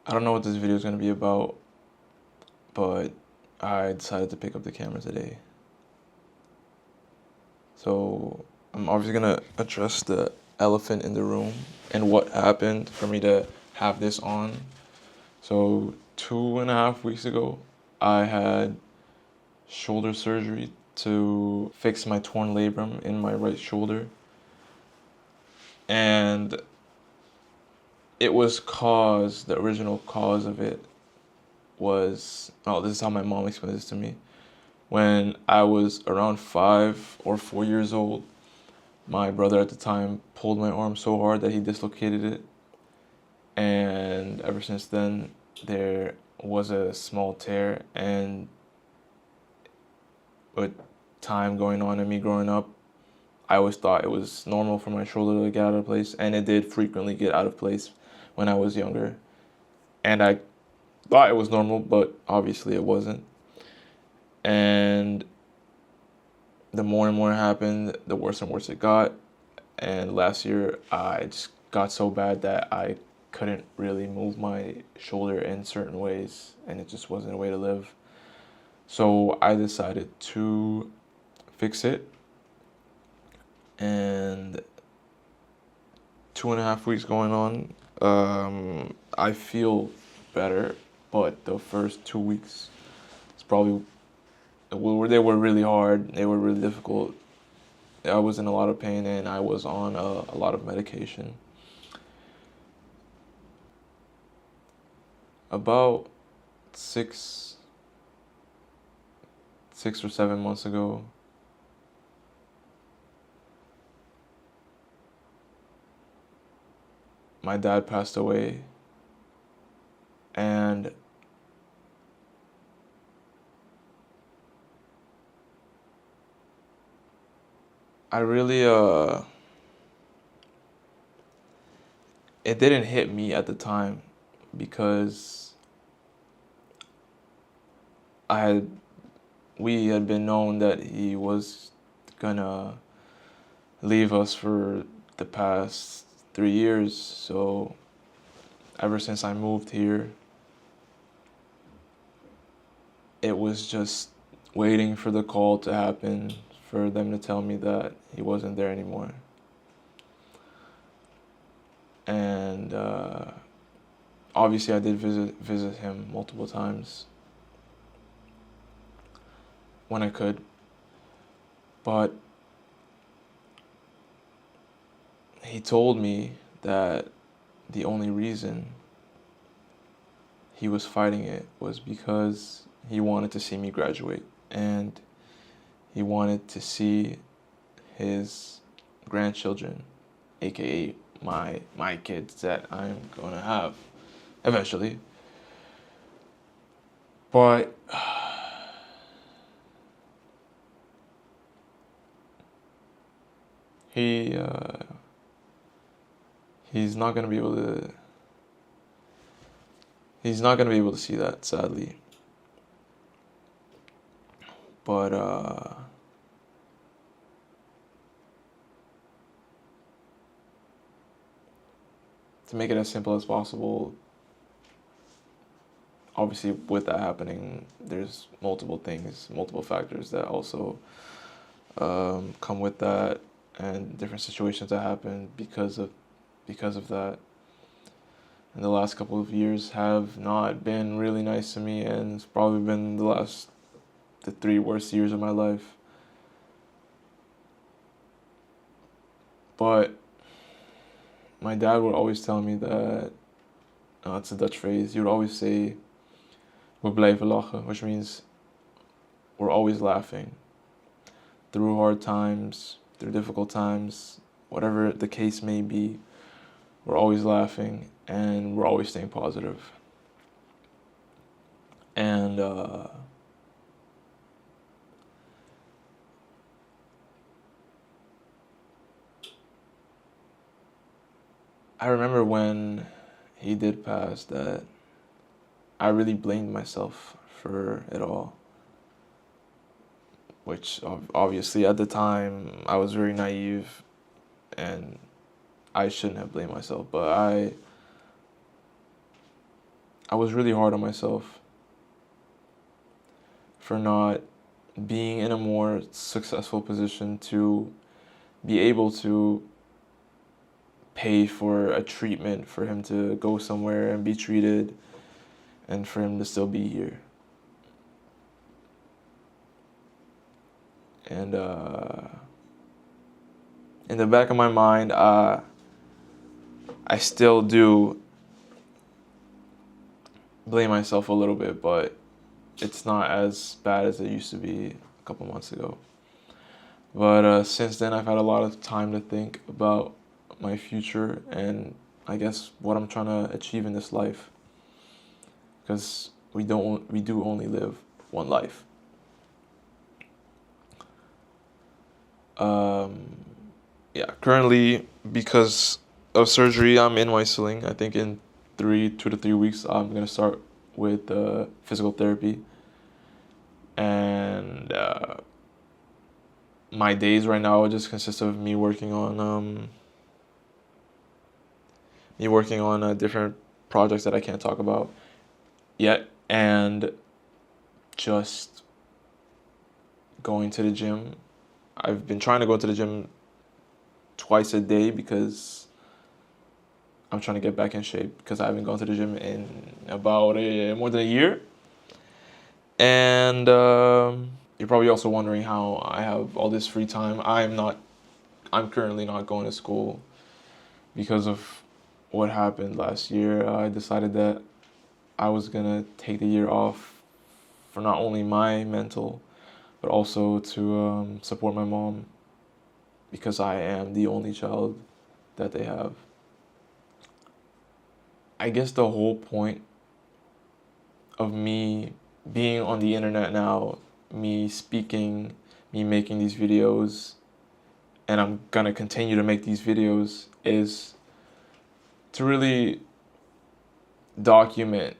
I don't know what this video is going to be about, but I decided to pick up the camera today. So I'm obviously going to address the elephant in the room and what happened for me to have this on. So 2.5 weeks ago, I had shoulder surgery to fix my torn labrum in my right shoulder. And the original cause of it was, this is how my mom explained this to me. When I was around 5 or 4 years old, my brother at the time pulled my arm so hard that he dislocated it. And ever since then, there was a small tear. And with time going on and me growing up, I always thought it was normal for my shoulder to get out of place. And it did frequently get out of place when I was younger. And I thought it was normal, but obviously it wasn't. And the more and more it happened, the worse and worse it got. And last year, I just got so bad that I couldn't really move my shoulder in certain ways, and it just wasn't a way to live. So I decided to fix it. And 2.5 weeks going on, I feel better, but the first 2 weeks, they were really hard. They were really difficult. I was in a lot of pain and I was on a lot of medication. About 6 or 7 months ago, my dad passed away, and I really it didn't hit me at the time because we had been known that he was gonna leave us for the past 3 years. So ever since I moved here, it was just waiting for the call to happen for them to tell me that he wasn't there anymore. And obviously I did visit him multiple times when I could, but he told me that the only reason he was fighting it was because he wanted to see me graduate, and he wanted to see his grandchildren, aka my kids that I'm gonna have eventually. But he he's not gonna be able to see that, sadly. But to make it as simple as possible, obviously with that happening, there's multiple factors that also come with that, and different situations that happen because of that. And the last couple of years have not been really nice to me, and it's probably been the 3 worst years of my life. But my dad would always tell me that, it's a Dutch phrase, he would always say, we blijven lachen, which means we're always laughing. Through hard times, through difficult times, whatever the case may be, we're always laughing and we're always staying positive. And I remember when he did pass that I really blamed myself for it all, which obviously at the time I was very naive and I shouldn't have blamed myself, but I was really hard on myself for not being in a more successful position to be able to pay for a treatment for him to go somewhere and be treated and for him to still be here. And in the back of my mind, I still do blame myself a little bit, but it's not as bad as it used to be a couple months ago. But since then, I've had a lot of time to think about my future and I guess what I'm trying to achieve in this life. Because we do only live one life. Yeah, currently because of surgery, I'm in my ceiling. I think in 2 to 3 weeks, I'm gonna start with physical therapy. And my days right now just consist of me working on different projects that I can't talk about yet, and just going to the gym. I've been trying to go to the gym twice a day because I'm trying to get back in shape because I haven't gone to the gym in about more than a year. And you're probably also wondering how I have all this free time. I'm currently not going to school because of what happened last year. I decided that I was gonna take the year off for not only my mental, but also to support my mom because I am the only child that they have. I guess the whole point of me being on the internet now, me speaking, me making these videos, and I'm gonna continue to make these videos, is to really document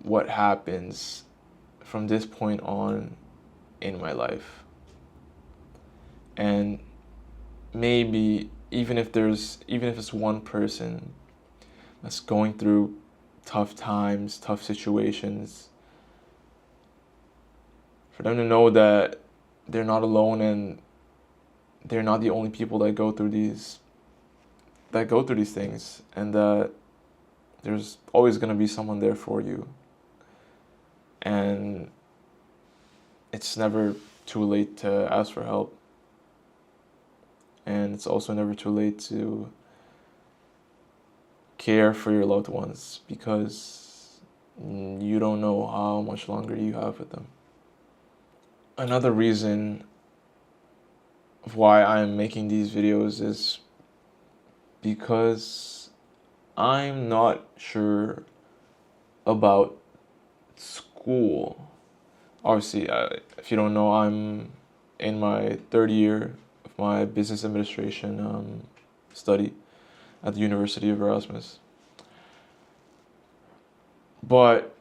what happens from this point on in my life. And maybe even if it's one person that's going through tough times, tough situations, for them to know that they're not alone and they're not the only people that go through these things, and that there's always going to be someone there for you. And it's never too late to ask for help. And it's also never too late to care for your loved ones because you don't know how much longer you have with them. Another reason of why I'm making these videos is because I'm not sure about school. Obviously, if you don't know, I'm in my third year of my business administration study at the University of Erasmus. But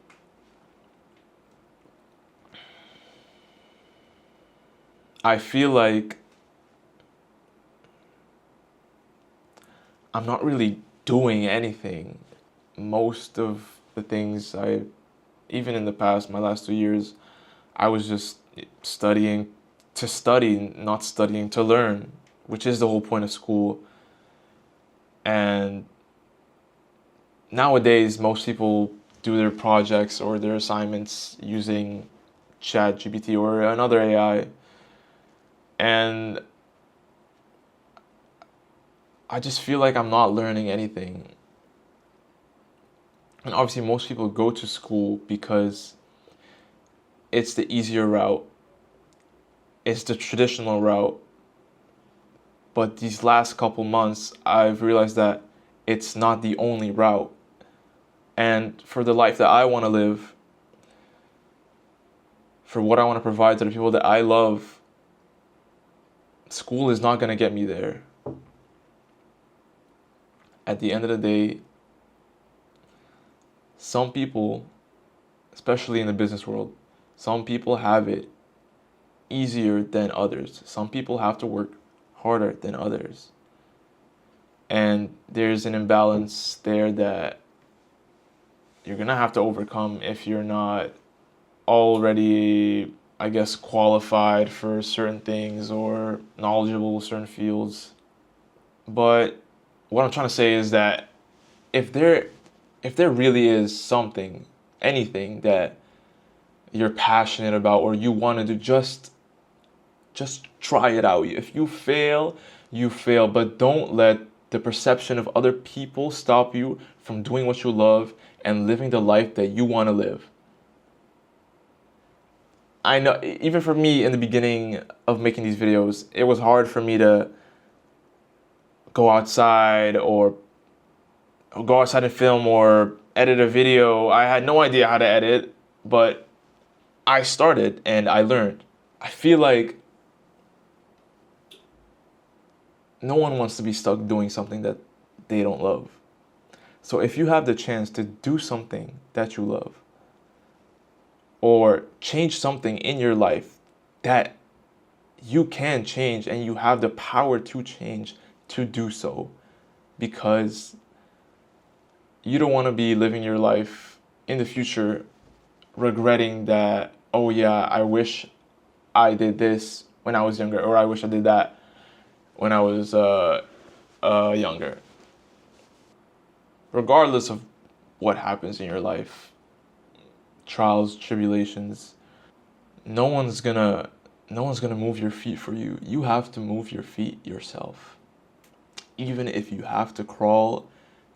I feel like I'm not really doing anything. Most of the things even in the past, my last 2 years, I was just studying to study, not studying to learn, which is the whole point of school. And nowadays, most people do their projects or their assignments using ChatGPT or another AI. And I just feel like I'm not learning anything. And obviously, most people go to school because it's the easier route, it's the traditional route. But these last couple months, I've realized that it's not the only route. And for the life that I want to live, for what I want to provide to the people that I love, school is not going to get me there. At the end of the day, some people, especially in the business world, some people have it easier than others. Some people have to work harder than others. And there's an imbalance there that you're gonna have to overcome if you're not already, I guess, qualified for certain things or knowledgeable certain fields. But what I'm trying to say is that if there if there really is something, anything that you're passionate about or you want to do, just try it out. If you fail, you fail, but don't let the perception of other people stop you from doing what you love and living the life that you want to live. I know, even for me in the beginning of making these videos, it was hard for me to go outside or go outside and film or edit a video. I had no idea how to edit, but I started and I learned. I feel like no one wants to be stuck doing something that they don't love. So if you have the chance to do something that you love or change something in your life that you can change and you have the power to change, to do so, because you don't want to be living your life in the future regretting that, oh yeah, I wish I did this when I was younger, or I wish I did that when I was younger. Regardless of what happens in your life, trials, tribulations, no one's gonna move your feet for you. You have to move your feet yourself. Even if you have to crawl,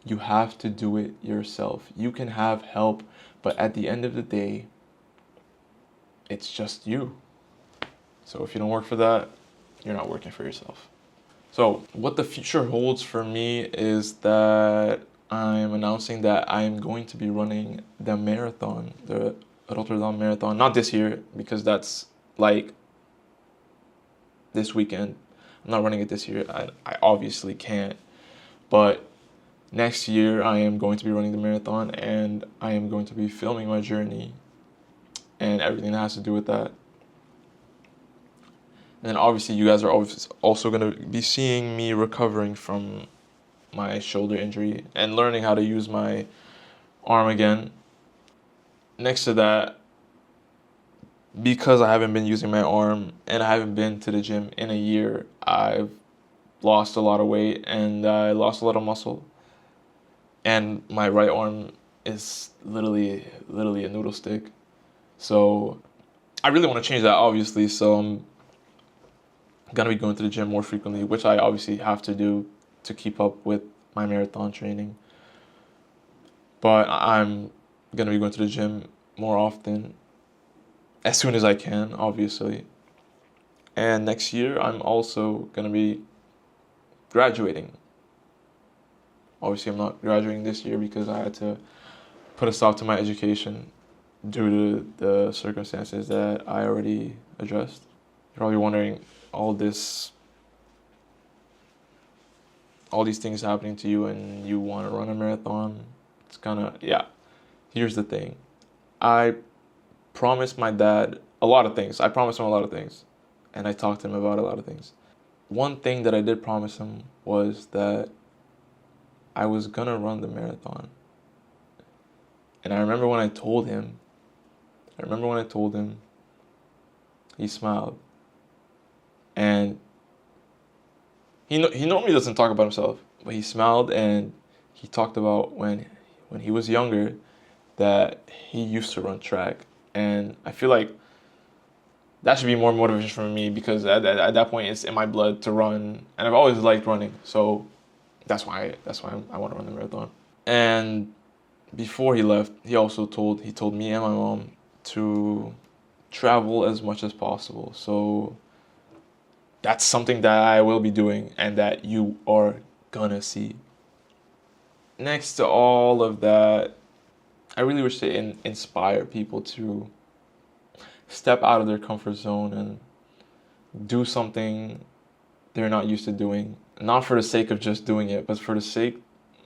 you have to do it yourself. You can have help, but at the end of the day, it's just you. So if you don't work for that, you're not working for yourself. So what the future holds for me is that I'm announcing that I'm going to be running the marathon, the Rotterdam Marathon. Not this year, because that's like this weekend. I'm not running it this year. I obviously can't. But next year, I am going to be running the marathon, and I am going to be filming my journey and everything that has to do with that. And then obviously you guys are also going to be seeing me recovering from my shoulder injury and learning how to use my arm again. Next to that, because I haven't been using my arm and I haven't been to the gym in a year, I've lost a lot of weight and I lost a lot of muscle. And my right arm is literally a noodle stick. So I really want to change that, obviously. So I'm gonna be going to the gym more frequently, which I obviously have to do to keep up with my marathon training. But I'm gonna be going to the gym more often, as soon as I can, obviously. And next year, I'm also gonna be graduating. Obviously, I'm not graduating this year because I had to put a stop to my education due to the circumstances that I already addressed. You're probably wondering, all these things happening to you and you want to run a marathon. It's kind of, yeah. Here's the thing. I promised my dad a lot of things. I promised him a lot of things. And I talked to him about a lot of things. One thing that I did promise him was that I was going to run the marathon. And I remember when I told him, he smiled. And he normally doesn't talk about himself, but he smiled and he talked about when he was younger that he used to run track. And I feel like that should be more motivation for me, because at that point it's in my blood to run, and I've always liked running. So that's why I want to run the marathon. And before he left, he told me and my mom to travel as much as possible. So that's something that I will be doing and that you are gonna see. Next to all of that, I really wish to inspire people to step out of their comfort zone and do something they're not used to doing. Not for the sake of just doing it, but for the sake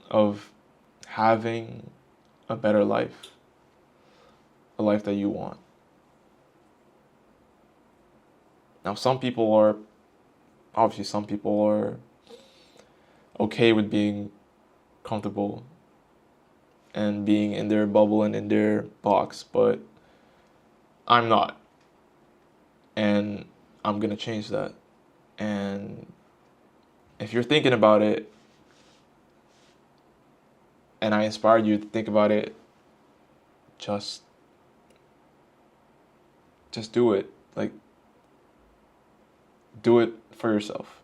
of having a better life. A life that you want. Now, some people are okay with being comfortable and being in their bubble and in their box, but I'm not. And I'm going to change that. And if you're thinking about it, and I inspired you to think about it, just do it. Like, do it for yourself.